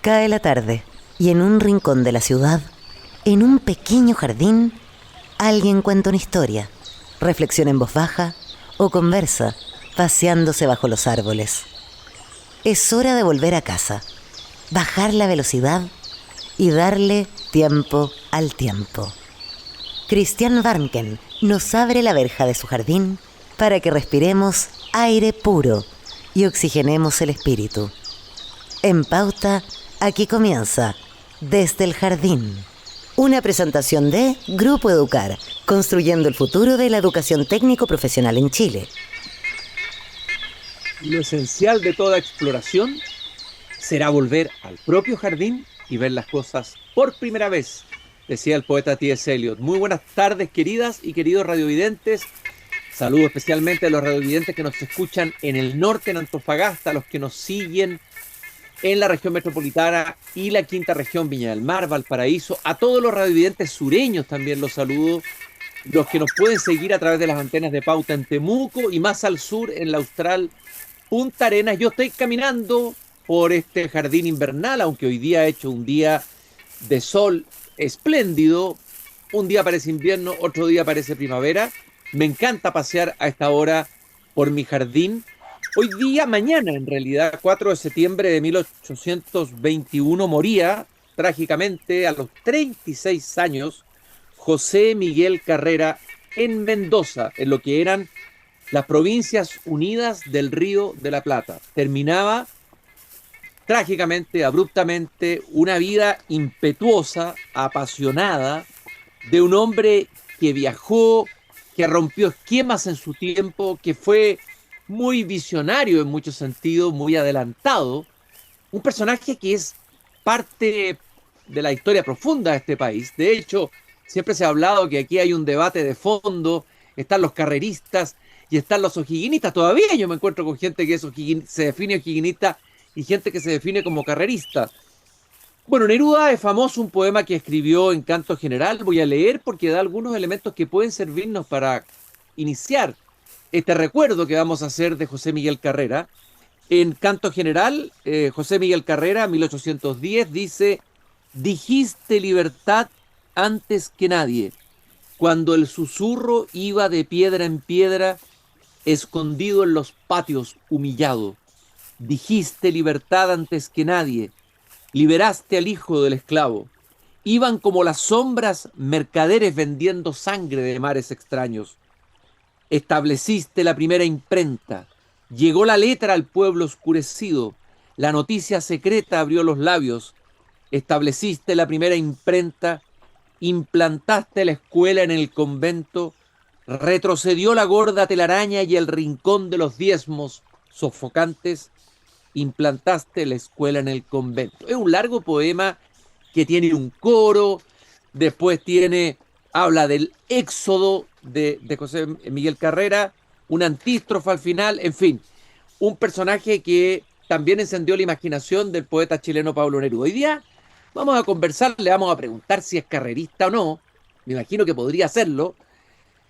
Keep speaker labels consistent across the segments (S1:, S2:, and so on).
S1: Cae la tarde y en un rincón de la ciudad, en un pequeño jardín, alguien cuenta una historia, reflexiona en voz baja o conversa, paseándose bajo los árboles. Es hora de volver a casa, bajar la velocidad y darle tiempo al tiempo. Christian Warnken nos abre la verja de su jardín para que respiremos aire puro y oxigenemos el espíritu. En Pauta, aquí comienza Desde el Jardín. Una presentación de Grupo Educar, construyendo el futuro de la educación técnico-profesional en Chile.
S2: Lo esencial de toda exploración será volver al propio jardín y ver las cosas por primera vez, decía el poeta T.S. Eliot. Muy buenas tardes, queridas y queridos radiovidentes. Saludo especialmente a los radiovidentes que nos escuchan en el norte, en Antofagasta, a los que nos siguen en la región metropolitana y la quinta región, Viña del Mar, Valparaíso. A todos los radiovidentes sureños también los saludo. Los que nos pueden seguir a través de las antenas de Pauta en Temuco y más al sur en la austral Punta Arenas. Yo estoy caminando por este jardín invernal, aunque hoy día ha hecho un día de sol espléndido. Un día parece invierno, otro día parece primavera. Me encanta pasear a esta hora por mi jardín. Hoy día, mañana en realidad, 4 de septiembre de 1821, moría trágicamente a los 36 años José Miguel Carrera en Mendoza, en lo que eran las Provincias Unidas del Río de la Plata. Terminaba trágicamente, abruptamente, una vida impetuosa, apasionada, de un hombre que viajó, que rompió esquemas en su tiempo, que fue muy visionario en muchos sentidos, muy adelantado. Un personaje que es parte de la historia profunda de este país. De hecho, siempre se ha hablado que aquí hay un debate de fondo, están los carreristas y están los o'higginistas. Todavía yo me encuentro con gente que se define o'higginista y gente que se define como carrerista. Bueno, Neruda es famoso, un poema que escribió en Canto General. Voy a leer porque da algunos elementos que pueden servirnos para iniciar este recuerdo que vamos a hacer de José Miguel Carrera. En Canto General, José Miguel Carrera, 1810, dice: dijiste libertad antes que nadie, cuando el susurro iba de piedra en piedra, escondido en los patios, humillado. Dijiste libertad antes que nadie, liberaste al hijo del esclavo. Iban como las sombras mercaderes vendiendo sangre de mares extraños. Estableciste la primera imprenta, llegó la letra al pueblo oscurecido, la noticia secreta abrió los labios. Estableciste la primera imprenta, implantaste la escuela en el convento, retrocedió la gorda telaraña y el rincón de los diezmos sofocantes, implantaste la escuela en el convento. Es un largo poema que tiene un coro, después habla del éxodo de José Miguel Carrera, una antístrofa al final, en fin, un personaje que también encendió la imaginación del poeta chileno Pablo Neruda. Hoy día vamos a conversar, le vamos a preguntar si es carrerista o no, me imagino que podría serlo,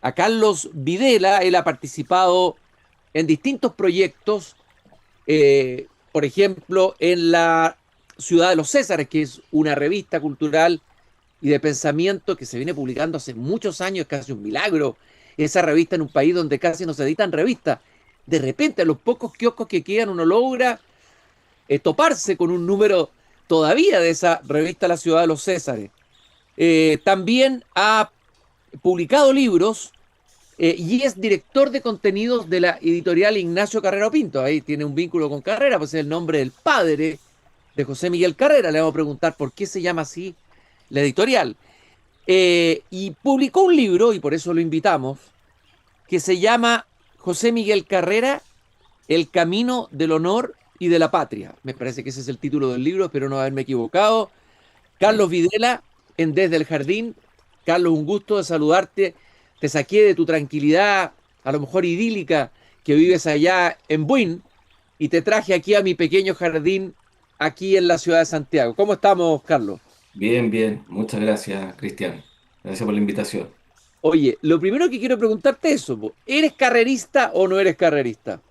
S2: a Carlos Videla. Él ha participado en distintos proyectos, por ejemplo, en la Ciudad de los Césares, que es una revista cultural y de pensamiento que se viene publicando hace muchos años, es casi un milagro. Esa revista en un país donde casi no se editan revistas. De repente, a los pocos kioscos que quedan, uno logra toparse con un número todavía de esa revista La Ciudad de los Césares. También ha publicado libros y es director de contenidos de la editorial Ignacio Carrera Pinto. Ahí tiene un vínculo con Carrera, pues es el nombre del padre de José Miguel Carrera. Le vamos a preguntar por qué se llama así la editorial. Y publicó un libro, y por eso lo invitamos, que se llama José Miguel Carrera, El Camino del Honor y de la Patria. Me parece que ese es el título del libro, espero no haberme equivocado. Carlos Videla, en Desde el Jardín. Carlos, un gusto de saludarte. Te saqué de tu tranquilidad, a lo mejor idílica, que vives allá en Buin, y te traje aquí a mi pequeño jardín, aquí en la ciudad de Santiago. ¿Cómo estamos, Carlos?
S3: Bien, bien. Muchas gracias, Cristian. Gracias por la invitación.
S2: Oye, lo primero que quiero preguntarte es eso, ¿eres carrerista o no eres carrerista?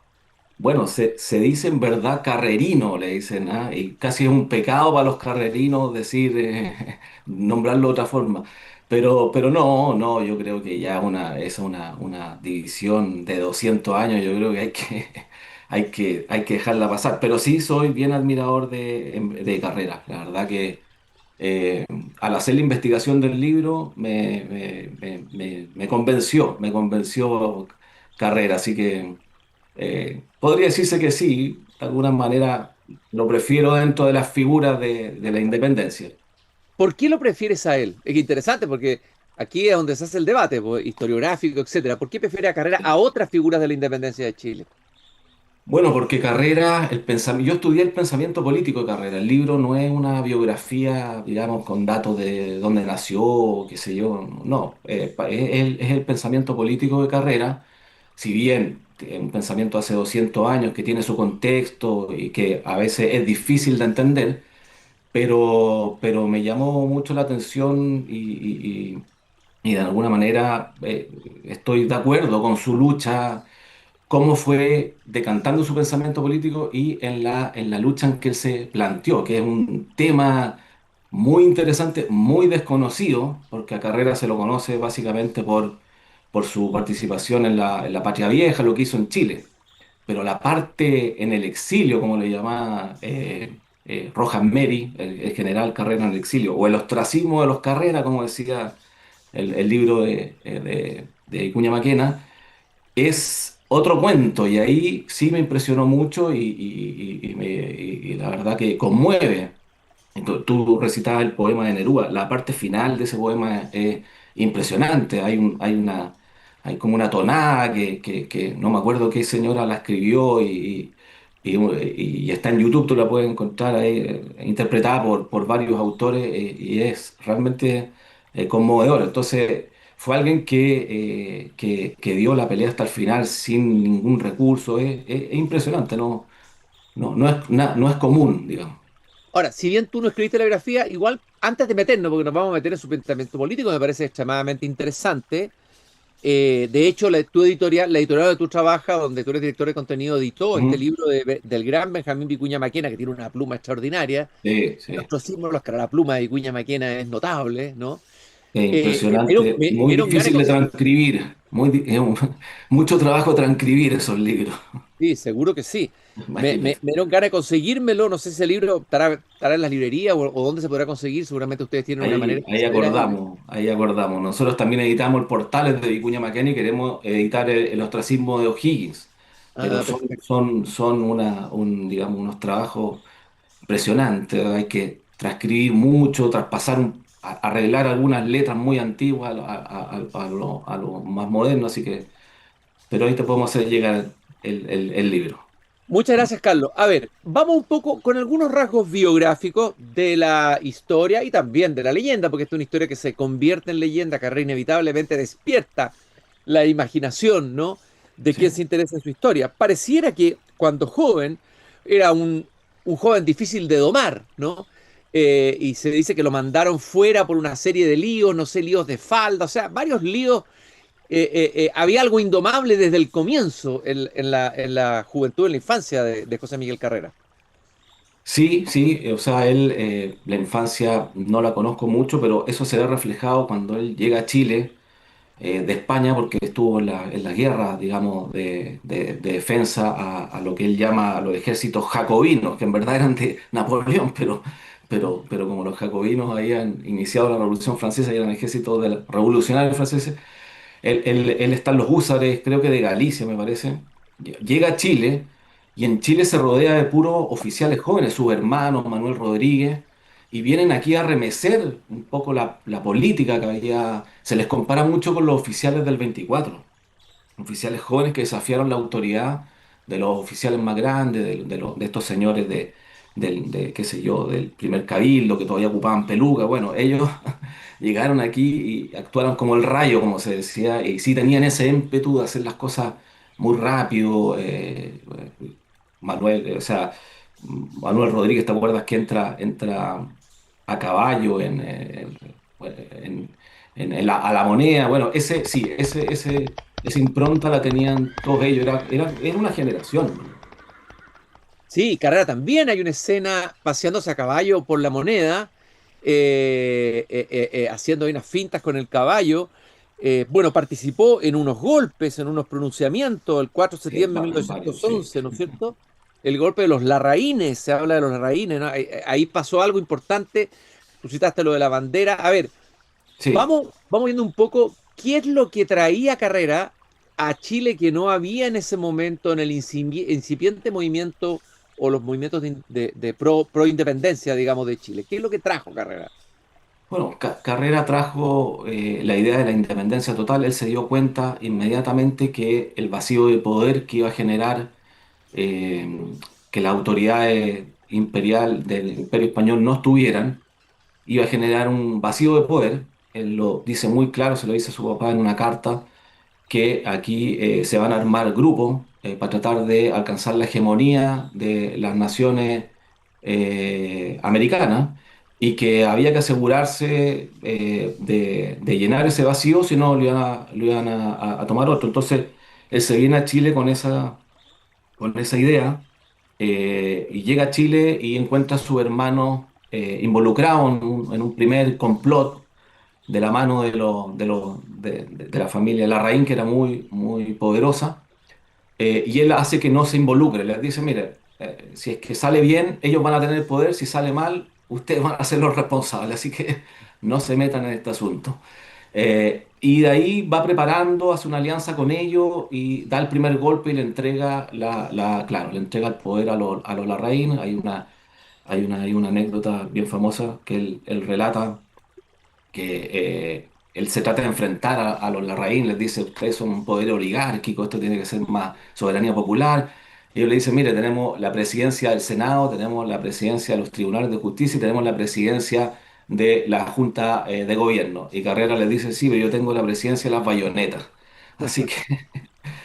S3: Bueno, se dice en verdad carrerino, le dicen, ¿ah? Y casi es un pecado para los carrerinos decir, nombrarlo de otra forma. Pero no, no, yo creo que ya es una división de 200 años, yo creo que hay que dejarla pasar. Pero sí soy bien admirador de Carrera. La verdad que eh, al hacer la investigación del libro me convenció Carrera, así que... podría decirse que sí, de alguna manera lo prefiero dentro de las figuras de la independencia.
S2: ¿Por qué lo prefieres a él? Es que interesante porque aquí es donde se hace el debate, pues, historiográfico, etcétera. ¿Por qué prefiere a Carrera a otras figuras de la independencia de Chile?
S3: Bueno, porque Carrera, yo estudié el pensamiento político de Carrera. El libro no es una biografía, digamos, con datos de dónde nació, qué sé yo. No, es el pensamiento político de Carrera. Si bien es un pensamiento hace 200 años que tiene su contexto y que a veces es difícil de entender, pero me llamó mucho la atención y de alguna manera estoy de acuerdo con su lucha, cómo fue decantando su pensamiento político y en la lucha en que él se planteó, que es un tema muy interesante, muy desconocido, porque a Carrera se lo conoce básicamente por su participación en la Patria Vieja, lo que hizo en Chile, pero la parte en el exilio, como le llamaba Rojas Meri, el general Carrera en el exilio, o el ostracismo de los Carrera, como decía el libro de Vicuña Maquena, es otro cuento y ahí sí me impresionó mucho y la verdad que conmueve. Tú recitabas el poema de Neruda, la parte final de ese poema es impresionante, hay como una tonada que no me acuerdo qué señora la escribió y está en YouTube, tú la puedes encontrar ahí, interpretada por varios autores y es realmente conmovedor. Entonces fue alguien que dio la pelea hasta el final sin ningún recurso, es impresionante, no es común, digamos.
S2: Ahora, si bien tú no escribiste la biografía, igual antes de meternos, porque nos vamos a meter en su pensamiento político, me parece extremadamente interesante. De hecho, tu editorial, la editorial donde tú trabajas, donde tú eres director de contenido, editó este
S3: Ujú.
S2: libro del gran Benjamín Vicuña Maquena, que tiene una pluma extraordinaria.
S3: Sí,
S2: Los
S3: sí.
S2: símbolos, la pluma de Vicuña Maquena es notable, ¿no?
S3: Es
S2: Me dieron,
S3: impresionante,
S2: me
S3: muy
S2: dieron ganas de
S3: difícil de
S2: conseguir.
S3: transcribir, mucho trabajo transcribir esos libros.
S2: Sí, seguro que sí.
S3: Imagínate.
S2: Me dieron ganas de conseguírmelo. No sé si ese libro estará en las librerías o dónde se podrá conseguir. Seguramente ustedes tienen una manera
S3: Ahí
S2: especial de la editar.
S3: acordamos, ahí acordamos. Nosotros también editamos el Portales de Vicuña Maquena y queremos editar el ostracismo de O'Higgins, pero
S2: Ah, perfecto.
S3: digamos, unos trabajos impresionantes. Hay que transcribir mucho, arreglar algunas letras muy antiguas a lo más moderno, así que, pero ahí te podemos hacer llegar el libro.
S2: Muchas gracias, Carlos. A ver, vamos un poco con algunos rasgos biográficos de la historia y también de la leyenda, porque esta es una historia que se convierte en leyenda, que inevitablemente despierta la imaginación, ¿no? De
S3: Sí.
S2: quien se interesa en su historia. Pareciera que cuando joven era un joven difícil de domar, ¿no? Y se dice que lo mandaron fuera por una serie de líos, no sé, líos de falda, o sea, varios líos. Había algo indomable desde el comienzo en la juventud, en la infancia de José Miguel Carrera.
S3: Sí, sí, o sea, él, la infancia no la conozco mucho, pero eso se ve reflejado cuando él llega a Chile, de España, porque estuvo en la guerra, digamos, de defensa a lo que él llama a los ejércitos jacobinos, que en verdad eran de Napoleón, pero como los jacobinos habían iniciado la Revolución Francesa y eran ejércitos revolucionarios franceses, él está en los húsares, creo que de Galicia, me parece. Llega a Chile y en Chile se rodea de puros oficiales jóvenes, sus hermanos, Manuel Rodríguez, y vienen aquí a remecer un poco la política que había. Se les compara mucho con los oficiales del 24, oficiales jóvenes que desafiaron la autoridad de los oficiales más grandes, de estos señores qué sé yo, del primer cabildo que todavía ocupaban peluca. Bueno, ellos llegaron aquí y actuaron como el rayo, como se decía, y sí tenían ese ímpetu de hacer las cosas muy rápido. O sea, Manuel Rodríguez, ¿te acuerdas que entra a caballo en- a la moneda? Bueno, sí, esa impronta la tenían todos ellos, era una generación.
S2: Sí, Carrera también hay una escena paseándose a caballo por la Moneda, haciendo ahí unas fintas con el caballo. Bueno, participó en unos golpes, en unos pronunciamientos, el 4 de
S3: Sí,
S2: septiembre de
S3: en varios, sí.
S2: 1911, ¿no es cierto? El golpe de los Larraínes, se habla de los Larraínes, ¿no? Ahí pasó algo importante, tú citaste lo de la bandera. A ver,
S3: Sí.
S2: vamos viendo un poco qué es lo que traía Carrera a Chile que no había en ese momento en el incipiente movimiento o los movimientos de pro independencia, digamos, de Chile. ¿Qué es lo que trajo Carrera?
S3: Bueno, Carrera trajo la idea de la independencia total. Él se dio cuenta inmediatamente que el vacío de poder que iba a generar eh, que las autoridades imperial del Imperio Español no estuvieran, iba a generar un vacío de poder. Él lo dice muy claro, se lo dice a su papá en una carta, que aquí se van a armar grupos para tratar de alcanzar la hegemonía de las naciones americanas y que había que asegurarse de llenar ese vacío, si no lo iban a tomar otro. Entonces, él se viene a Chile con esa idea y llega a Chile y encuentra a su hermano involucrado en un primer complot de la mano de la familia Larraín, que era muy poderosa, y él hace que no se involucre. Les dice, mire, si es que sale bien, ellos van a tener el poder; si sale mal, ustedes van a ser los responsables, así que no se metan en este asunto. Y de ahí va preparando, hace una alianza con ellos y da el primer golpe y le entrega claro, le entrega el poder a los Larraín. Hay una anécdota bien famosa que él relata que él se trata de enfrentar a los Larraín, les dice: ustedes son un poder oligárquico, esto tiene que ser más soberanía popular. Y ellos le dicen: mire, tenemos la presidencia del Senado, tenemos la presidencia de los tribunales de justicia y tenemos la presidencia de la Junta de Gobierno. Y Carrera les dice: sí, pero yo tengo la presidencia de las bayonetas. Así que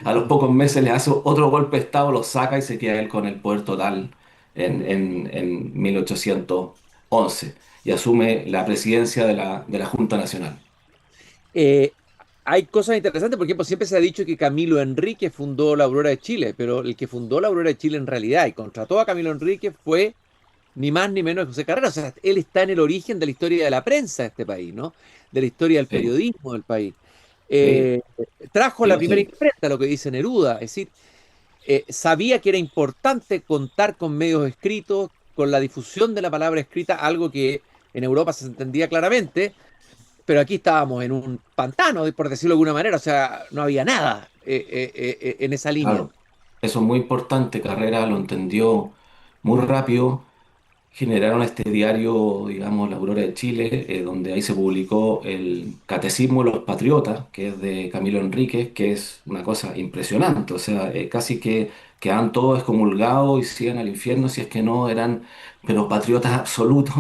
S3: a los pocos meses le hace otro golpe de Estado, lo saca y se queda él con el poder total en 1811 y asume la presidencia de la Junta Nacional.
S2: Eh, Hay cosas interesantes, por ejemplo, siempre se ha dicho que Camilo Enrique fundó la Aurora de Chile, pero el que fundó la Aurora de Chile en realidad y contrató a Camilo Enrique fue ni más ni menos que José Carrera. O sea, él está en el origen de la historia de la prensa de este país, ¿no? De la historia del
S3: Sí,
S2: periodismo del país.
S3: sí,
S2: Eh, Trajo la
S3: sí,
S2: primera
S3: sí.
S2: imprenta, lo que dice Neruda, es decir, sabía que era importante contar con medios escritos, con la difusión de la palabra escrita, algo que en Europa se entendía claramente, pero aquí estábamos en un pantano, por decirlo de alguna manera, o sea, no había nada en esa línea.
S3: Claro, eso es muy importante. Carrera lo entendió muy rápido. Generaron este diario, digamos, La Aurora de Chile, donde ahí se publicó el Catecismo de los Patriotas, que es de Camilo Enríquez, que es una cosa impresionante. O sea, casi que quedan todos excomulgados y siguen al infierno si es que no eran, pero patriotas absolutos.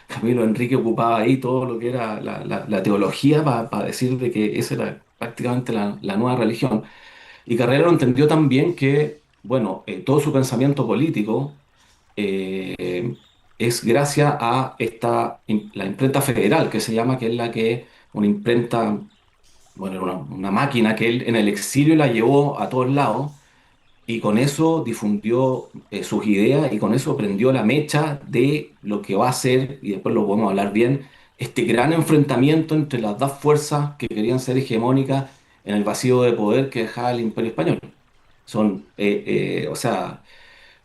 S3: Camilo Enrique ocupaba ahí todo lo que era la teología para decir de que esa era prácticamente la nueva religión. Y Carrera lo entendió también que, bueno, todo su pensamiento político eh, es gracias a la imprenta federal, que se llama, que es una imprenta, bueno, era una máquina que él en el exilio la llevó a todos lados y con eso difundió sus ideas y con eso prendió la mecha de lo que va a ser, y después lo podemos hablar bien, este gran enfrentamiento entre las dos fuerzas que querían ser hegemónicas en el vacío de poder que dejaba el Imperio Español. O sea,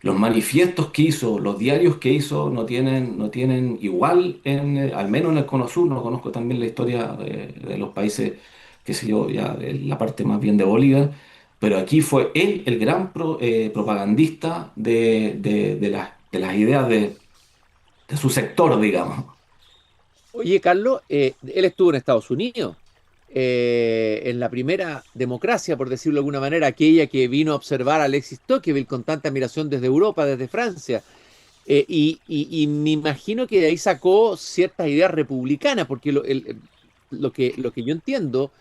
S3: los manifiestos que hizo, los diarios que hizo, no tienen igual, al menos en el Cono Sur. No conozco también la historia de los países, qué sé yo, ya de la parte más bien de Bolívar, pero aquí fue él el gran propagandista de las ideas de su sector, digamos.
S2: Oye, Carlos, él estuvo en Estados Unidos, en la primera democracia, por decirlo de alguna manera, aquella que vino a observar a Alexis Tocqueville con tanta admiración desde Europa, desde Francia. Y me imagino que de ahí sacó ciertas ideas republicanas, porque lo que yo entiendo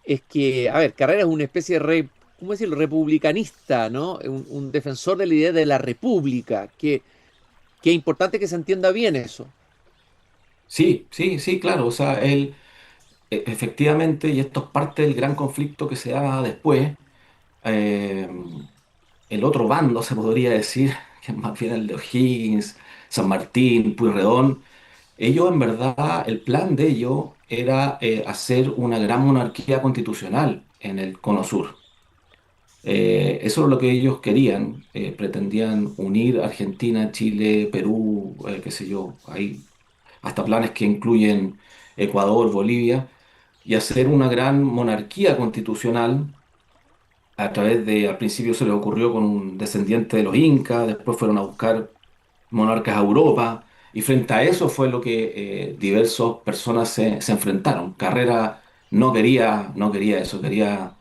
S2: es que, a ver, Carrera es una especie de, ¿cómo decirlo?, republicanista, ¿no? Un defensor de la idea de la república, que es importante que se entienda bien eso.
S3: Sí, sí, sí, claro. O sea, él efectivamente, y esto es parte del gran conflicto que se da después, eh, el otro bando, se podría decir, más bien el de O'Higgins, San Martín, Pueyrredón. Ellos, en verdad, el plan de ellos era hacer una gran monarquía constitucional en el Cono Sur. Eso es lo que ellos querían. Pretendían unir Argentina, Chile, Perú, qué sé yo, hay hasta planes que incluyen Ecuador, Bolivia, y hacer una gran monarquía constitucional a través de, al principio se les ocurrió con un descendiente de los incas, después fueron a buscar monarcas a Europa, y frente a eso fue lo que diversas personas se enfrentaron. Carrera no quería eso, quería...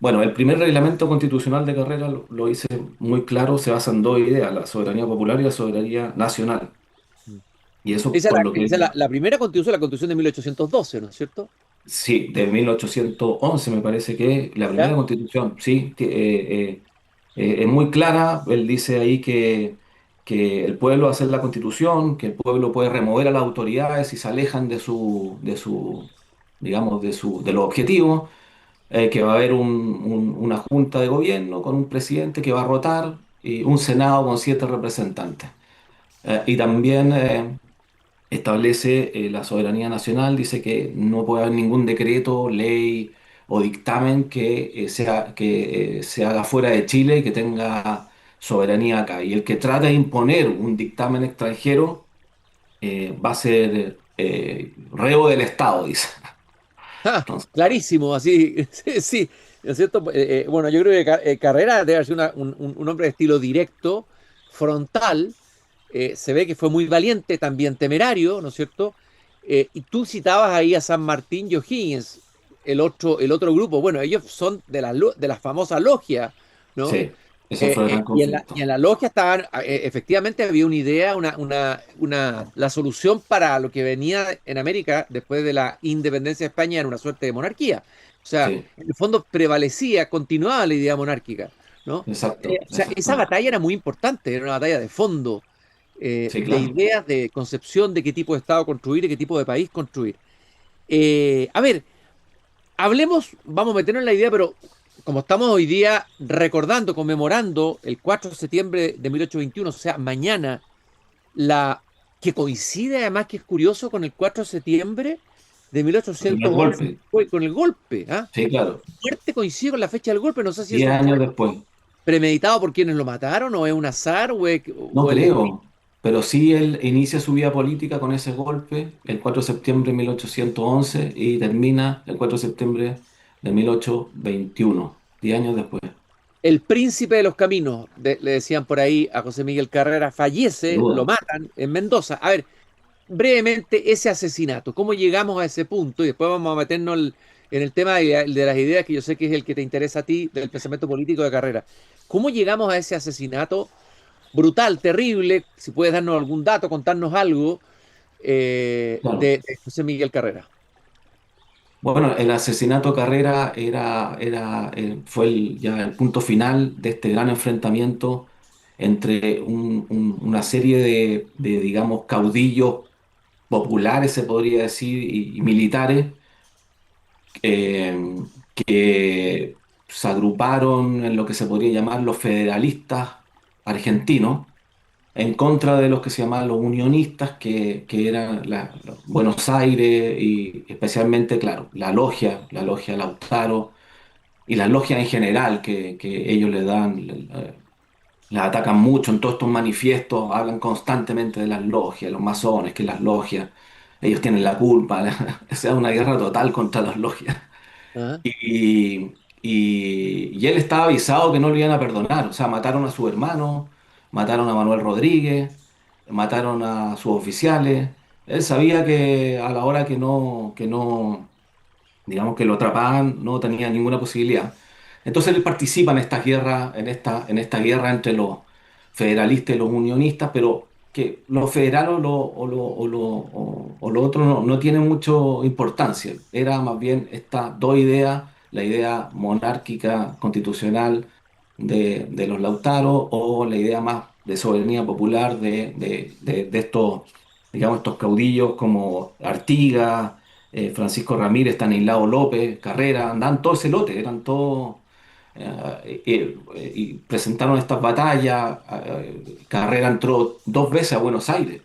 S3: Bueno, el primer reglamento constitucional de Carrera lo hice muy claro, se basa en dos ideas, la soberanía popular y la soberanía nacional. Y eso
S2: Esa es
S3: por
S2: la,
S3: lo que
S2: esa es la primera constitución, la constitución de 1812, ¿no es cierto?
S3: sí, de 1811 me parece que la primera
S2: ¿Ya?
S3: constitución, sí, es muy clara. Él dice ahí que el pueblo va a hacer la constitución, que el pueblo puede remover a las autoridades si se alejan digamos, de los objetivos, que va a haber una junta de gobierno con un presidente que va a rotar y un senado con 7 representantes. Y también establece la soberanía nacional, dice que no puede haber ningún decreto, ley o dictamen que se haga fuera de Chile y que tenga soberanía acá. Y el que trate de imponer un dictamen extranjero va a ser reo del Estado, dice.
S2: ¡Ja!
S3: Entonces,
S2: Clarísimo, así, sí, sí, ¿no es cierto? Bueno, yo creo que Carrera debe ser un hombre de estilo directo, frontal, se ve que fue muy valiente, también temerario, ¿no es cierto? Y tú citabas ahí a San Martín y O'Higgins, el otro grupo, bueno, ellos son de la famosa logia, ¿no?
S3: sí, ese fue el gran
S2: Y en la,
S3: conflicto.
S2: y en la logia estaban, efectivamente había una idea, la solución para lo que venía en América después de la independencia de España era una suerte de monarquía. O sea,
S3: Sí,
S2: en el fondo prevalecía, continuaba la idea monárquica, ¿no?
S3: exacto,
S2: O sea, esa
S3: exactamente.
S2: batalla era muy importante, era una batalla de fondo,
S3: Sí,
S2: de
S3: claro.
S2: ideas, de concepción de qué tipo de Estado construir y qué tipo de país construir. A ver, hablemos, vamos a meternos en la idea, pero como estamos hoy día recordando, conmemorando el 4 de septiembre de 1821, o sea, mañana, la que coincide además que es curioso con el 4 de septiembre de
S3: El primer
S2: 1811,
S3: golpe,
S2: con el golpe, ¿ah?
S3: sí, claro.
S2: Muerte coincide con la fecha del golpe, no sé si
S3: 10
S2: eso fue
S3: años después.
S2: premeditado por quienes lo mataron o es un azar
S3: No
S2: o el destino.
S3: creo, pero sí él inicia su vida política con ese golpe el 4 de septiembre de 1811 y termina el 4 de septiembre de 1821, 10 años después.
S2: El príncipe de los caminos, le decían por ahí a José Miguel Carrera,
S3: Sin
S2: fallece, lo
S3: duda.
S2: matan en Mendoza. A ver, brevemente ese asesinato, cómo llegamos a ese punto y después vamos a meternos en el tema de las ideas que yo sé que es el que te interesa a ti, del pensamiento político de Carrera. ¿Cómo llegamos a ese asesinato brutal, terrible? Si puedes darnos algún dato, contarnos algo
S3: Claro.
S2: de José Miguel Carrera.
S3: Bueno, el asesinato Carrera fue ya el punto final de este gran enfrentamiento entre una serie digamos, caudillos populares, se podría decir, y militares que se agruparon en lo que se podría llamar los federalistas argentinos, en contra de los que se llamaban los unionistas, que eran Buenos Aires y especialmente, claro, la logia Lautaro y las logias en general que ellos le dan, las atacan mucho en todos estos manifiestos, hablan constantemente de las logias, los masones, que las logias, ellos tienen la culpa, o sea, una guerra total contra las logias.
S2: ¿Ah?
S3: Y él estaba avisado que no lo iban a perdonar. O sea, mataron a su hermano, mataron a Manuel Rodríguez, mataron a sus oficiales. Él sabía que a la hora digamos que lo atrapaban, no tenía ninguna posibilidad. Entonces él participa en esta guerra, en esta guerra entre los federalistas y los unionistas, pero que los federales o lo otro no tienen mucha importancia. Era más bien estas dos ideas, la idea monárquica constitucional de los Lautaro o la idea más de soberanía popular de estos, digamos, estos caudillos como Artigas, Francisco Ramírez, Stanislao López, Carrera, andaban todo ese lote, eran todos y presentaron estas batallas. Carrera entró 2 veces a Buenos Aires.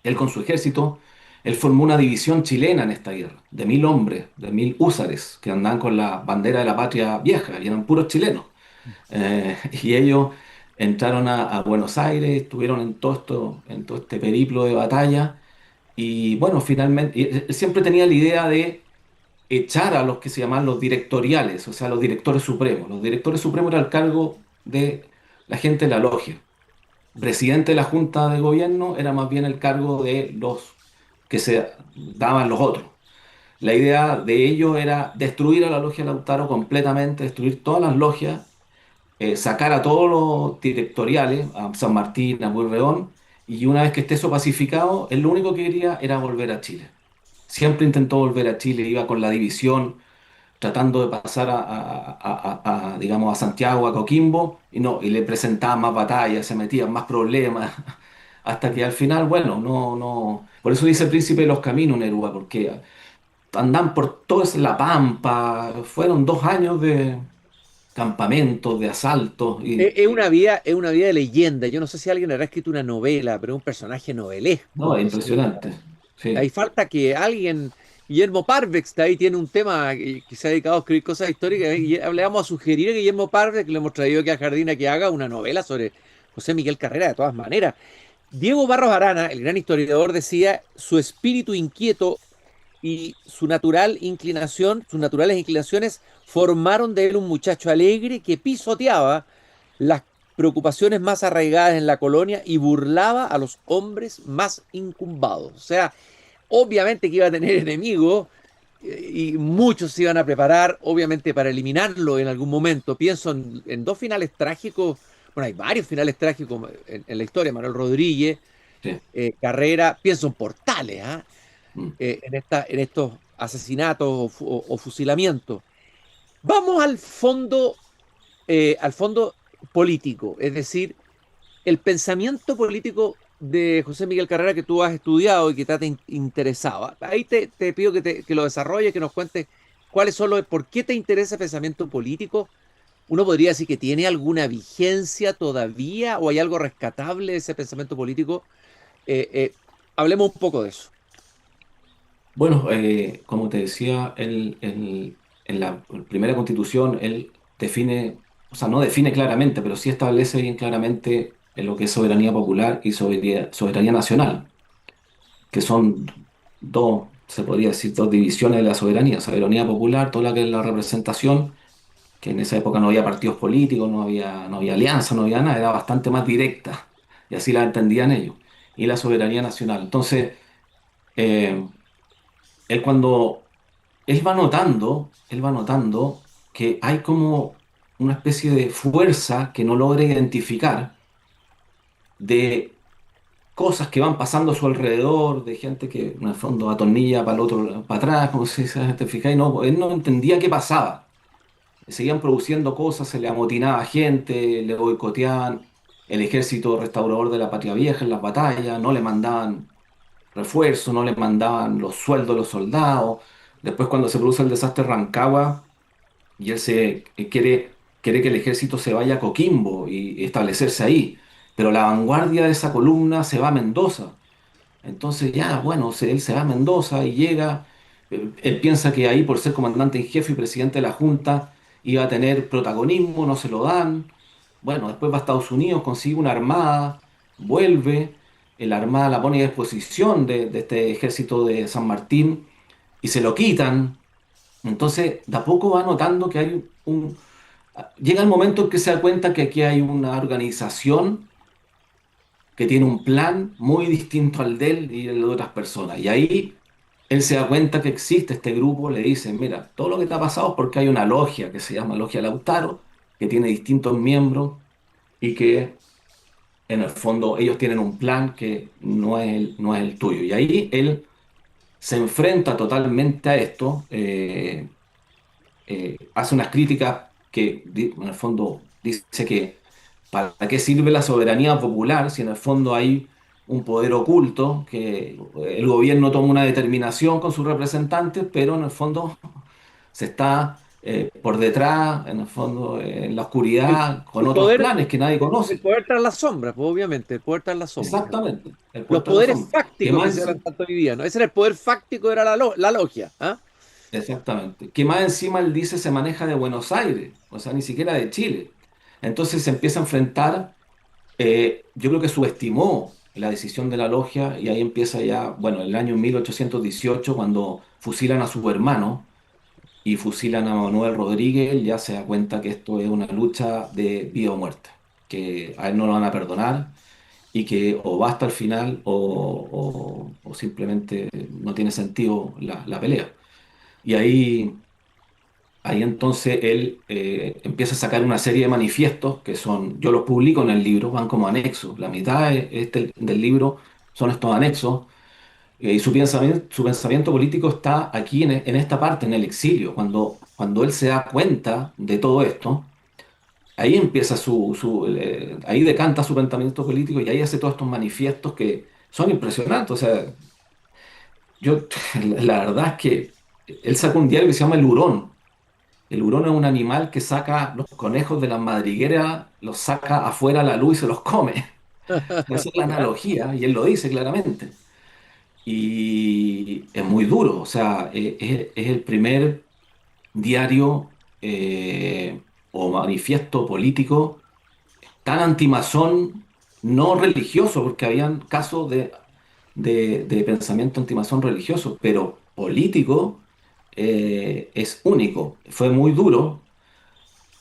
S3: Él con su ejército, él formó una división chilena en esta guerra, de 1.000 hombres, de 1.000 húsares, que andaban con la bandera de la patria vieja, y eran puros chilenos. Y ellos entraron a Buenos Aires, estuvieron en todo este periplo de batalla, y bueno, finalmente, él siempre tenía la idea de echar a los que se llaman los directoriales, o sea, los directores supremos. Los directores supremos era el cargo de la gente de la logia. Presidente de la Junta de Gobierno era más bien el cargo de los que se daban los otros. La idea de ellos era destruir a la logia Lautaro completamente, destruir todas las logias, sacar a todos los directoriales, a San Martín, a Pueyrredón, y una vez que esté eso pacificado, él lo único que quería era volver a Chile. Siempre intentó volver a Chile, iba con la división tratando de pasar digamos, a Santiago, a Coquimbo, y no, y le presentaban más batallas, se metían más problemas, hasta que al final, bueno, no. Por eso dice Príncipe de los Caminos, Neruda, porque andan por toda la Pampa, fueron 2 años de campamentos, de asaltos, y
S2: Es una vida de leyenda. Yo no sé si alguien habrá escrito una novela, pero es un personaje novelesco,
S3: no, es
S2: José Miguel.
S3: impresionante. Sí,
S2: Ahí falta que alguien, Guillermo Parvex, de ahí tiene un tema que se ha dedicado a escribir cosas históricas, y le vamos a sugerir a Guillermo Parvex, que le hemos traído aquí a Jardina, que haga una novela sobre José Miguel Carrera, de todas maneras. Diego Barros Arana, el gran historiador, decía, su espíritu inquieto y su natural inclinación, sus naturales inclinaciones formaron de él un muchacho alegre que pisoteaba las preocupaciones más arraigadas en la colonia y burlaba a los hombres más incumbados. O sea, obviamente que iba a tener enemigos, y muchos se iban a preparar, obviamente, para eliminarlo en algún momento. Pienso en dos finales trágicos, bueno, hay varios finales trágicos en la historia, Manuel Rodríguez,
S3: sí.
S2: Carrera, pienso en Portales, ¿ah?
S3: Mm.
S2: En estos asesinatos o fusilamientos. Vamos al fondo político, es decir, el pensamiento político de José Miguel Carrera que tú has estudiado y que te interesaba. Ahí te pido que lo desarrolles, que nos cuentes cuáles son los, por qué te interesa el pensamiento político. Uno podría decir que tiene alguna vigencia todavía o hay algo rescatable de ese pensamiento político. Hablemos un poco de eso.
S3: Bueno, como te decía, en la primera constitución, él define, o sea, no define claramente, pero sí establece bien claramente en lo que es soberanía popular y soberanía nacional, que son dos, se podría decir, dos divisiones de la soberanía. Soberanía popular, toda la que es la representación, que en esa época no había partidos políticos, no había alianza, no había nada, era bastante más directa, y así la entendían ellos. Y la soberanía nacional. Entonces, eh, él cuando él va notando que hay como una especie de fuerza que no logra identificar de cosas que van pasando a su alrededor, de gente que en el fondo atornilla para el otro, para atrás, como si te fijáis, no, él no entendía qué pasaba. Seguían produciendo cosas, se le amotinaba gente, le boicoteaban el ejército restaurador de la Patria Vieja en las batallas, no le mandaban refuerzos, no le mandaban los sueldos de los soldados. Después cuando se produce el desastre de Rancagua, y él quiere que el ejército se vaya a Coquimbo y establecerse ahí, pero la vanguardia de esa columna se va a Mendoza. Entonces ya, bueno, él se va a Mendoza y llega, él piensa que ahí por ser comandante en jefe y presidente de la Junta iba a tener protagonismo, no se lo dan. Bueno, después va a Estados Unidos, consigue una armada, vuelve, la armada la pone a disposición de este ejército de San Martín y se lo quitan. Entonces, de a poco va notando que hay llega el momento en que se da cuenta que aquí hay una organización que tiene un plan muy distinto al de él y el de otras personas. Y ahí él se da cuenta que existe este grupo, le dicen, mira, todo lo que te ha pasado es porque hay una logia que se llama Logia Lautaro, que tiene distintos miembros y que en el fondo ellos tienen un plan que no es el tuyo. Y ahí él se enfrenta totalmente a esto, hace unas críticas que en el fondo dice que ¿para qué sirve la soberanía popular si en el fondo hay un poder oculto, que el gobierno toma una determinación con sus representantes, pero en el fondo se está por detrás, en el fondo, en la
S2: El,
S3: oscuridad, con
S2: el
S3: otros
S2: poder,
S3: planes que nadie
S2: el
S3: conoce.
S2: poder tras las sombras, pues, obviamente, el poder tras las sombras.
S3: Exactamente, el
S2: Los
S3: puerto de la
S2: poderes
S3: sombra. Que
S2: fácticos que se
S3: más,
S2: hablan tanto hoy día, ¿no? Ese era el poder fáctico, era la logia. ¿Ah?
S3: exactamente. Que más encima él dice se maneja de Buenos Aires, o sea, ni siquiera de Chile. Entonces se empieza a enfrentar, yo creo que subestimó la decisión de la logia y ahí empieza ya, bueno, el año 1818, cuando fusilan a su hermano y fusilan a Manuel Rodríguez, él ya se da cuenta que esto es una lucha de vida o muerte, que a él no lo van a perdonar y que o va hasta el final o simplemente no tiene sentido la pelea. Y ahí entonces él empieza a sacar una serie de manifiestos que son, yo los publico en el libro, van como anexos. La mitad del libro son estos anexos. Y su pensamiento político está aquí en esta parte, en el exilio. Cuando él se da cuenta de todo esto, ahí empieza ahí decanta su pensamiento político y ahí hace todos estos manifiestos que son impresionantes. O sea, yo, la verdad es que él sacó un diario que se llama El Hurón. El hurón es un animal que saca los conejos de las madrigueras, los saca afuera a la luz y se los come. Esa es la
S2: ¿Ya?
S3: analogía, y él lo dice claramente. Y es muy duro, o sea, es el primer diario o manifiesto político tan antimasón, no religioso, porque habían casos de pensamiento antimasón religioso, pero político es único. Fue muy duro.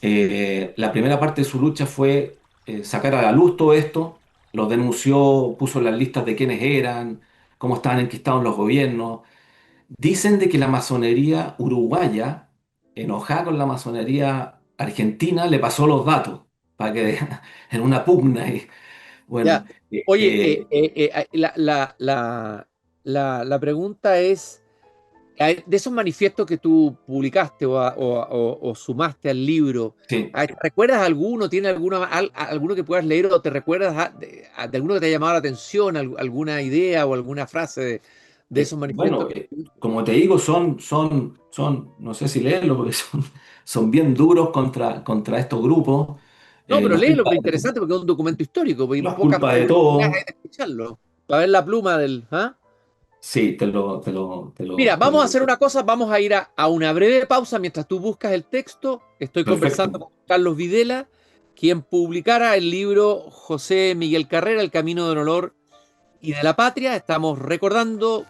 S3: La primera parte de su lucha fue sacar a la luz todo esto, los denunció, puso las listas de quiénes eran, cómo estaban enquistados los gobiernos. Dicen de que la masonería uruguaya, enojada con la masonería argentina, le pasó los datos para que en una pugna. Y,
S2: Ya.
S3: bueno,
S2: Oye, la pregunta es, de esos manifiestos que tú publicaste o sumaste al libro,
S3: sí.
S2: ¿recuerdas alguno? ¿Tiene alguno que puedas leer o te recuerdas de alguno que te haya llamado la atención, alguna idea o alguna frase de esos
S3: Bueno,
S2: manifiestos?
S3: como te digo, no sé si leerlo, porque son bien duros contra estos grupos.
S2: No, pero
S3: Los
S2: léelo,
S3: culpa,
S2: pero interesante porque es un documento histórico, pues, y
S3: los
S2: pocas
S3: culpa de
S2: oportunidades
S3: todo.
S2: hay de escucharlo. Para ver la pluma del... ¿ah?
S3: Sí,
S2: Mira, vamos a hacer una cosa, vamos a ir a una breve pausa mientras tú buscas el texto. Estoy conversando
S3: perfecto.
S2: con Carlos Videla, quien publicara el libro José Miguel Carrera, El Camino del Honor y de la Patria. Estamos recordando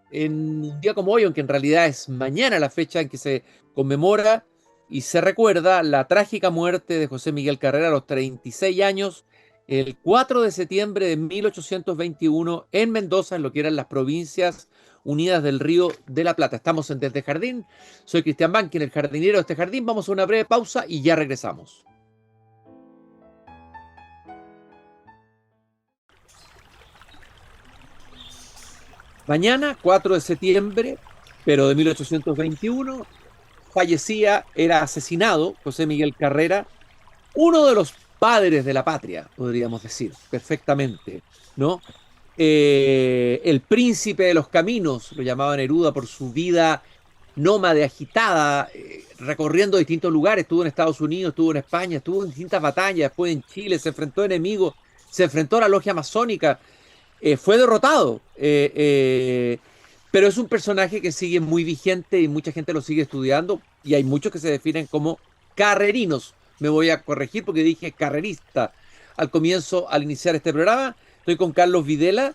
S2: en un día como hoy, aunque en realidad es mañana la fecha en que se conmemora y se recuerda la trágica muerte de José Miguel Carrera a los 36 años, el 4 de septiembre de 1821 en Mendoza, en lo que eran las provincias unidas del Río de la Plata. Estamos en Desde Jardín, soy Cristian Banqui, el jardinero de este jardín. Vamos a una breve pausa y ya regresamos. Mañana, 4 de septiembre, pero de 1821, era asesinado José Miguel Carrera, uno de los padres de la patria, podríamos decir, perfectamente, ¿no? El príncipe de los caminos, lo llamaba Neruda por su vida nómade, agitada, recorriendo distintos lugares, estuvo en Estados Unidos, estuvo en España, estuvo en distintas batallas, después en Chile, se enfrentó a enemigos, se enfrentó a la logia masónica, fue derrotado, pero es un personaje que sigue muy vigente y mucha gente lo sigue estudiando y hay muchos que se definen como carrerinos. Me voy a corregir porque dije carrerista al comienzo, al iniciar este programa. Estoy con Carlos Videla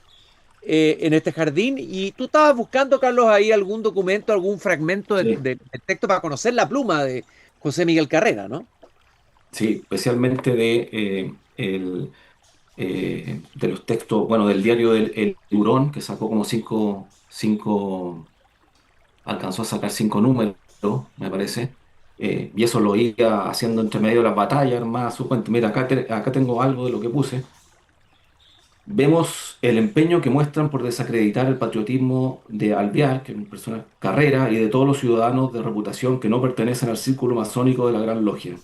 S2: en este jardín y tú estabas buscando, Carlos, ahí algún documento, algún fragmento
S3: Sí,
S2: del texto para conocer la pluma de José Miguel Carrera, ¿no?
S3: sí, especialmente de los textos, bueno, del diario del El Hurón, que sacó como alcanzó a sacar 5 números, me parece. Y eso lo iba haciendo entre medio de las batallas, más su cuenta. Mira, acá tengo algo de lo que puse. Vemos el empeño que muestran por desacreditar el patriotismo de Alvear, que es una persona Carrera, y de todos los ciudadanos de reputación que no pertenecen al círculo masónico de la Gran Logia.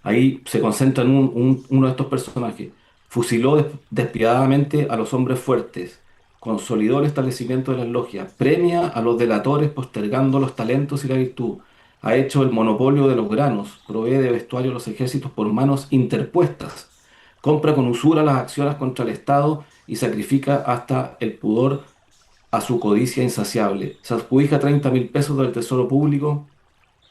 S3: Ahí se concentra en uno de estos personajes. Fusiló despiadadamente a los hombres fuertes, consolidó el establecimiento de las logias, premia a los delatores postergando los talentos y la virtud, ha hecho el monopolio de los granos, provee de vestuario a los ejércitos por manos interpuestas, compra con usura las acciones contra el Estado y sacrifica hasta el pudor a su codicia insaciable. Se adjudica 30.000 pesos del tesoro público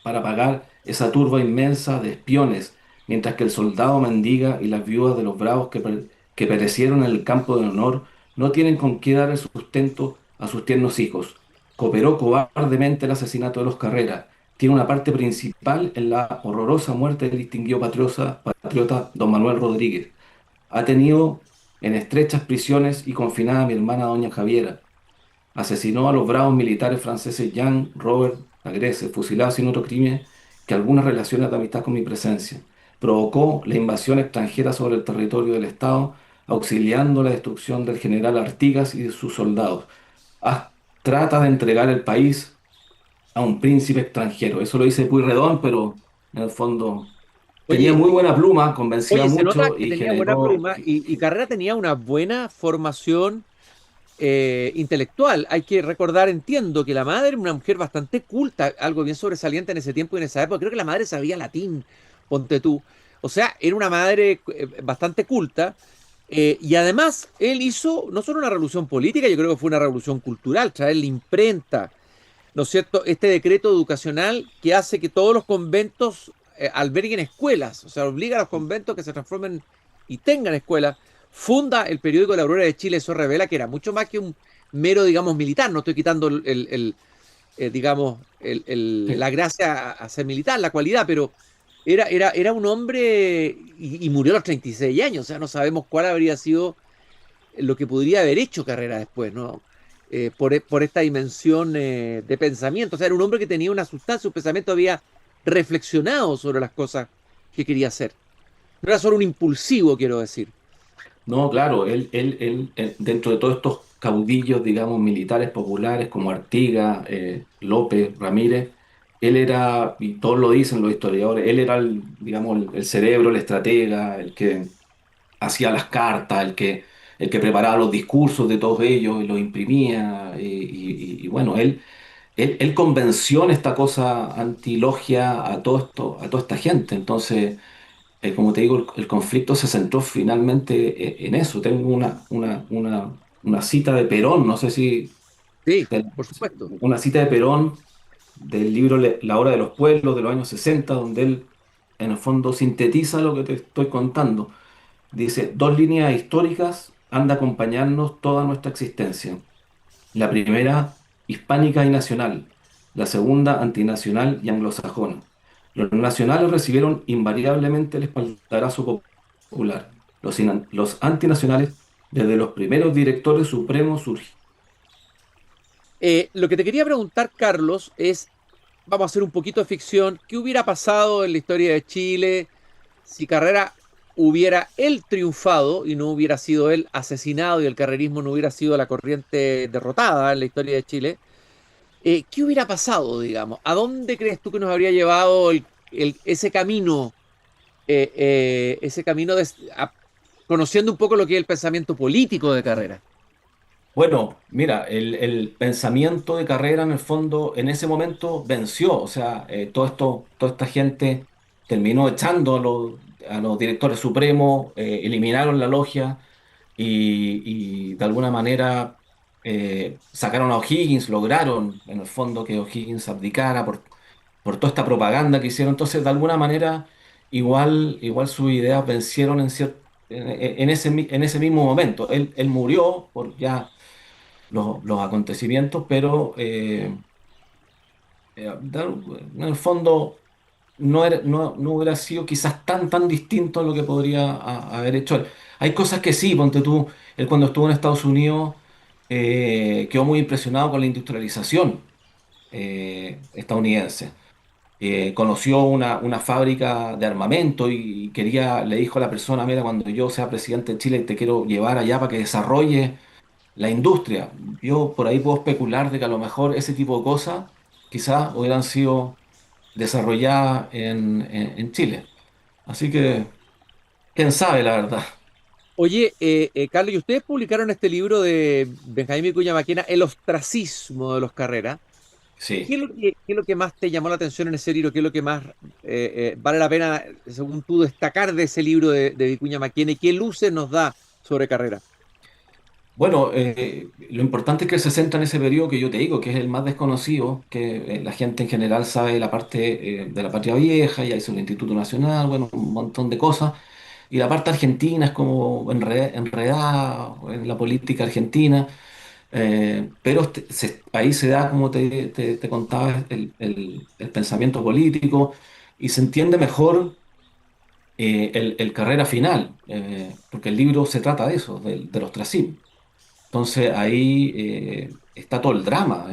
S3: para pagar esa turba inmensa de espiones, mientras que el soldado mendiga y las viudas de los bravos que perecieron en el campo del honor no tienen con qué dar el sustento a sus tiernos hijos. Cooperó cobardemente el asesinato de los Carrera. Tiene una parte principal en la horrorosa muerte del distinguido patriota don Manuel Rodríguez. Ha tenido en estrechas prisiones y confinada a mi hermana doña Javiera. Asesinó a los bravos militares franceses Jean Robert Agrese, fusilados sin otro crimen que algunas relaciones de amistad con mi presencia. Provocó la invasión extranjera sobre el territorio del Estado, auxiliando la destrucción del general Artigas y de sus soldados. Trata de entregar el país a un príncipe extranjero. Eso lo dice Pueyrredón, pero en el fondo tenía
S2: Oye,
S3: muy buena pluma, convencía
S2: oye, se nota
S3: mucho
S2: que
S3: y
S2: tenía buena
S3: generó...
S2: pluma y Carrera tenía una buena formación intelectual. Hay que recordar, entiendo, que la madre era una mujer bastante culta, algo bien sobresaliente en ese tiempo y en esa época. Creo que la madre sabía latín, ponte tú. O sea, era una madre bastante culta. Y además, él hizo no solo una revolución política, yo creo que fue una revolución cultural, traer la imprenta, ¿no es cierto? Este decreto educacional que hace que todos los conventos alberguen escuelas, o sea, obliga a los conventos que se transformen y tengan escuelas. Funda el periódico La Aurora de Chile, eso revela que era mucho más que un mero, digamos, militar. No estoy quitando digamos,
S3: Sí.
S2: la gracia a ser militar, la cualidad, pero era un hombre y murió a los 36 años, o sea, no sabemos cuál habría sido lo que podría haber hecho carrera después, ¿no? Por esta dimensión de pensamiento. O sea, era un hombre que tenía una sustancia, su pensamiento había reflexionado sobre las cosas que quería hacer. No era solo un impulsivo, quiero decir.
S3: No, claro, dentro de todos estos caudillos, digamos, militares populares como Artigas, López, Ramírez, él era, y todos lo dicen los historiadores, él era digamos, el cerebro, el estratega, el que hacía las cartas, el que preparaba los discursos de todos ellos y los imprimía. Y bueno, él convenció en esta cosa antilogia a todo esto, a toda esta gente. Entonces como te digo, el conflicto se centró finalmente en eso. Tengo una cita de Perón, no sé si,
S2: Sí, por supuesto.
S3: una cita de Perón del libro La Hora de los Pueblos de los años 60, donde él en el fondo sintetiza lo que te estoy contando. Dice, dos líneas históricas han de acompañarnos toda nuestra existencia. La primera, hispánica y nacional. La segunda, antinacional y anglosajona. Los nacionales recibieron invariablemente el espaldarazo popular. Los antinacionales, desde los primeros directores supremos, surgieron.
S2: Lo que te quería preguntar, Carlos, es, vamos a hacer un poquito de ficción, ¿qué hubiera pasado en la historia de Chile si Carrera hubiera él triunfado y no hubiera sido él asesinado y el carrerismo no hubiera sido la corriente derrotada en la historia de Chile? ¿Qué hubiera pasado, digamos? ¿A dónde crees tú que nos habría llevado ese camino conociendo un poco lo que es el pensamiento político de Carrera?
S3: Bueno, mira, el pensamiento de Carrera en el fondo en ese momento venció, o sea, toda esta gente terminó echando a los directores supremos, eliminaron la logia y de alguna manera sacaron a O'Higgins, lograron en el fondo que O'Higgins abdicara por toda esta propaganda que hicieron. Entonces, de alguna manera, igual sus ideas vencieron en ese mismo momento. Él murió por ya los acontecimientos, pero en el fondo no hubiera sido quizás tan distinto a lo que podría haber hecho él. Hay cosas que sí, ponte tú, él cuando estuvo en Estados Unidos quedó muy impresionado con la industrialización estadounidense. Conoció una fábrica de armamento y le dijo a la persona, mira, cuando yo sea presidente de Chile te quiero llevar allá para que desarrolle la industria. Yo por ahí puedo especular de que a lo mejor ese tipo de cosas quizás hubieran sido desarrolladas en Chile. Así que, quién sabe, la verdad.
S2: Oye, Carlos, ¿y ustedes publicaron este libro de Benjamín Vicuña Maquena, El ostracismo de los Carreras?
S3: Sí.
S2: qué es lo que más te llamó la atención en ese libro? ¿Qué es lo que más vale la pena, según tú, destacar de ese libro de Vicuña Maquena? ¿Y qué luces nos da sobre Carrera?
S3: Bueno, lo importante es que se centra en ese periodo que yo te digo, que es el más desconocido, que la gente en general sabe la parte de la Patria Vieja, ya hizo el Instituto Nacional, bueno, un montón de cosas. Y la parte argentina es como enredada en la política argentina, pero ahí se da, como te contaba, el pensamiento político y se entiende mejor el carrera final, porque el libro se trata de eso, del ostracismo. Entonces ahí está todo el drama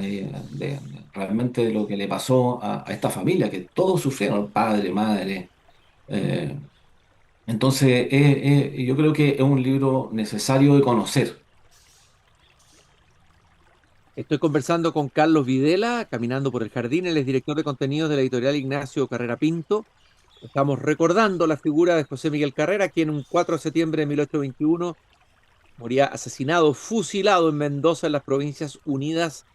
S3: realmente de lo que le pasó a esta familia, que todos sufrieron, padre, madre. eh, entonces yo creo que es un libro necesario de conocer.
S2: Estoy conversando con Carlos Videla, caminando por el jardín. Él es director de contenidos de la editorial Ignacio Carrera Pinto. Estamos recordando la figura de José Miguel Carrera, quien un 4 de septiembre de 1821 moría asesinado, fusilado en Mendoza, en las Provincias Unidas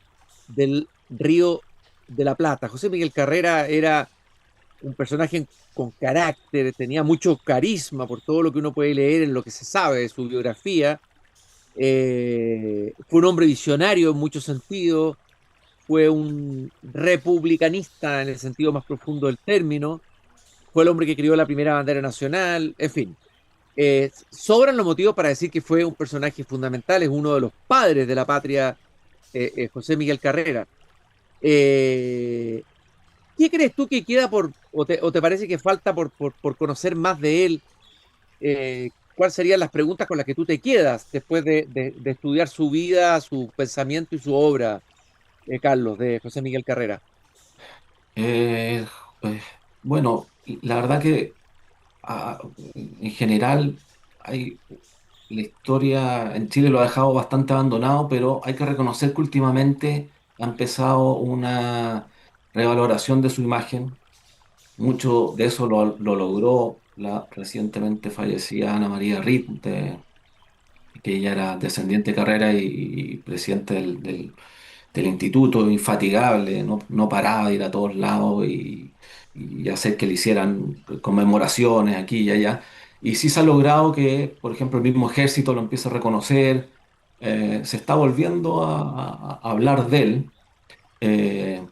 S2: del Río de la Plata. José Miguel Carrera era un personaje con carácter, tenía mucho carisma por todo lo que uno puede leer en lo que se sabe de su biografía. Fue un hombre visionario en muchos sentidos, fue un republicanista en el sentido más profundo del término, fue el hombre que creó la primera bandera nacional, en fin. Sobran los motivos para decir que fue un personaje fundamental, es uno de los padres de la patria, José Miguel Carrera. Eh, ¿Qué crees tú que queda o te parece que falta por conocer más de él? ¿Cuáles serían las preguntas con las que tú te quedas después de estudiar su vida, su pensamiento y su obra, Carlos, de José Miguel Carrera?
S3: Eh, pues, bueno, la verdad que en general hay, la historia en Chile lo ha dejado bastante abandonado, pero hay que reconocer que últimamente ha empezado una revaloración de su imagen. Mucho de eso lo logró la recientemente fallecida Ana María Reed, que ella era descendiente de Carrera y presidente del instituto, infatigable, no paraba de ir a todos lados y hacer que le hicieran conmemoraciones aquí y allá. Y sí se ha logrado que, por ejemplo, el mismo ejército lo empiece a reconocer, se está volviendo a hablar de él. Eh,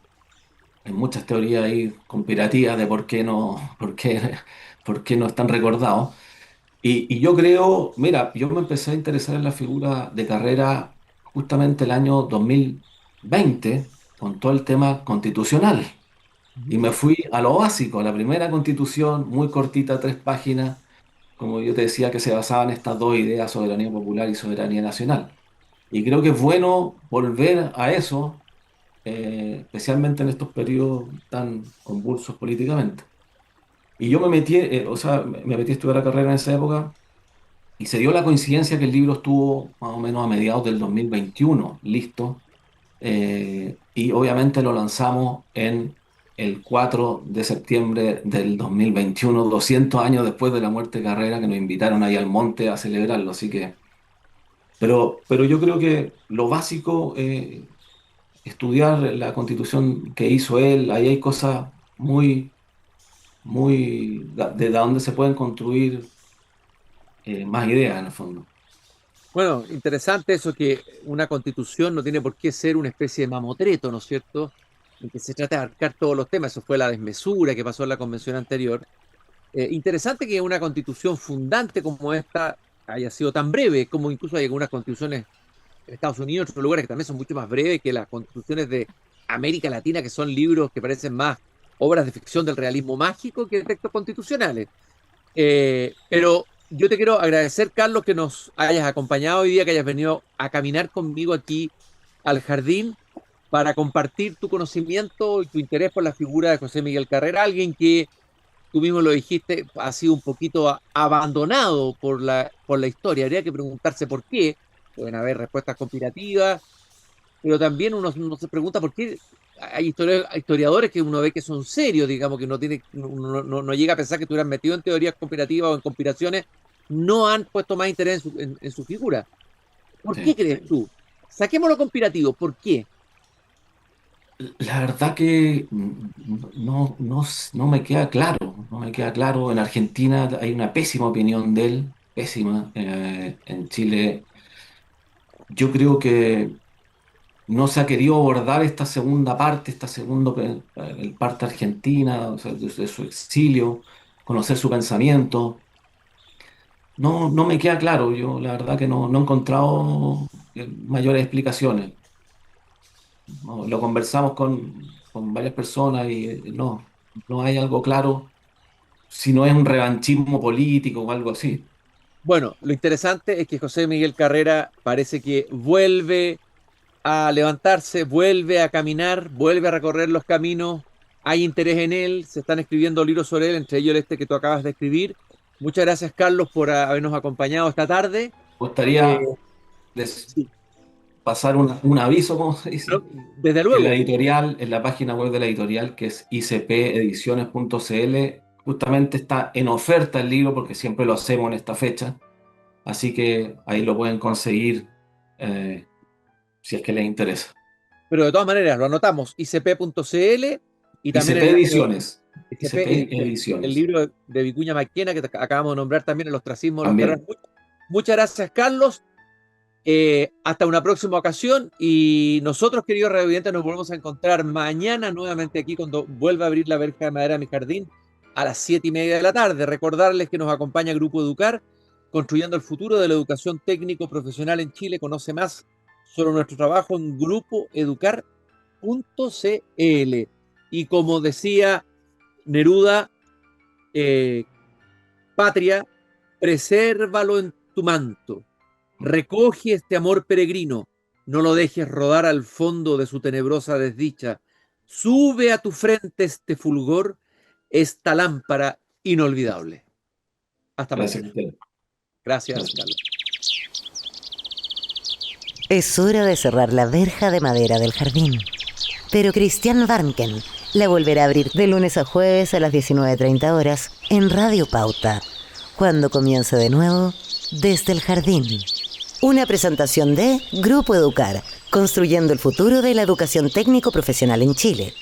S3: Hay muchas teorías ahí conspirativas de por qué no están recordados. Y yo creo, mira, yo me empecé a interesar en la figura de Carrera justamente el año 2020 con todo el tema constitucional. Y me fui a lo básico, a la primera constitución, muy cortita, 3 páginas, como yo te decía, que se basaba en estas dos ideas, soberanía popular y soberanía nacional. Y creo que es bueno volver a eso, especialmente en estos periodos tan convulsos políticamente. Y yo me metí, o sea, me metí a estudiar la carrera en esa época. Y se dio la coincidencia que el libro estuvo más o menos a mediados del 2021 listo, y obviamente lo lanzamos en el 4 de septiembre del 2021, 200 años después de la muerte de Carrera, que nos invitaron ahí al monte a celebrarlo. Así que, pero yo creo que lo básico, estudiar la constitución que hizo él, ahí hay cosas de donde se pueden construir más ideas en el fondo.
S2: Bueno, interesante eso que una constitución no tiene por qué ser una especie de mamotreto, ¿no es cierto? En que se trata de abarcar todos los temas. Eso fue la desmesura que pasó en la convención anterior. Interesante que una constitución fundante como esta haya sido tan breve, como incluso hay algunas constituciones en Estados Unidos, en otros lugares que también son mucho más breves que las constituciones de América Latina, que son libros que parecen más obras de ficción del realismo mágico que textos constitucionales. Pero yo te quiero agradecer, Carlos, que nos hayas acompañado hoy día, que hayas venido a caminar conmigo aquí al jardín para compartir tu conocimiento y tu interés por la figura de José Miguel Carrera, alguien que tú mismo lo dijiste, ha sido un poquito abandonado por la historia. Habría que preguntarse por qué. Pueden haber respuestas conspirativas, pero también uno se pregunta por qué hay historiadores que uno ve que son serios, digamos, que no llega a pensar que estuvieran metidos en teorías conspirativas o en conspiraciones, no han puesto más interés en su figura. ¿Por qué
S3: Sí.
S2: crees tú? Saquemos lo conspirativo, ¿por qué?
S3: La verdad que no me queda claro, no me queda claro. En Argentina hay una pésima opinión de él, pésima. En Chile yo creo que no se ha querido abordar esta segunda parte, el parte argentina, o sea, de su exilio, conocer su pensamiento. No me queda claro, yo la verdad que no he encontrado mayores explicaciones. No, lo conversamos con varias personas y no hay algo claro si no es un revanchismo político o algo así.
S2: Bueno, lo interesante es que José Miguel Carrera parece que vuelve a levantarse, vuelve a caminar, vuelve a recorrer los caminos. Hay interés en él, se están escribiendo libros sobre él, entre ellos este que tú acabas de escribir. Muchas gracias, Carlos, por habernos acompañado esta tarde.
S3: Me
S2: Eh,
S3: gustaría des-
S2: sí,
S3: pasar un aviso, como se dice,
S2: desde
S3: en la
S2: luego.
S3: editorial, en la página web de la editorial, que es icpediciones.cl, justamente está en oferta el libro, porque siempre lo hacemos en esta fecha, así que ahí lo pueden conseguir eh, si es que les interesa.
S2: Pero de todas maneras, lo anotamos, icp.cl y también
S3: ICP
S2: el
S3: Ediciones,
S2: ICP
S3: ICP
S2: Ediciones, el
S3: Ediciones,
S2: libro de Vicuña Maquena que acabamos de nombrar también, El ostracismo de los carreras.
S3: también.
S2: Muchas gracias, Carlos. Hasta una próxima ocasión y nosotros, queridos radiovidentes, nos volvemos a encontrar mañana nuevamente aquí cuando vuelva a abrir la verja de madera de mi jardín a las 7:30 de la tarde. Recordarles que nos acompaña Grupo Educar, construyendo el futuro de la educación técnico profesional en Chile. Conoce más sobre nuestro trabajo en grupoeducar.cl. Y como decía Neruda, eh, patria, presérvalo en tu manto. Recoge este amor peregrino, no lo dejes rodar al fondo de su tenebrosa desdicha. Sube a tu frente este fulgor, esta lámpara inolvidable. Hasta
S3: Gracias,
S2: mañana.
S3: Cristian.
S2: Gracias,
S3: Gracias.
S2: Carlos.
S1: Es hora de cerrar la verja de madera del jardín. Pero Christian Warnken la volverá a abrir de lunes a jueves a las 19:30 horas en Radio Pauta, cuando comience de nuevo Desde el Jardín. Una presentación de Grupo Educar, construyendo el futuro de la educación técnico profesional en Chile.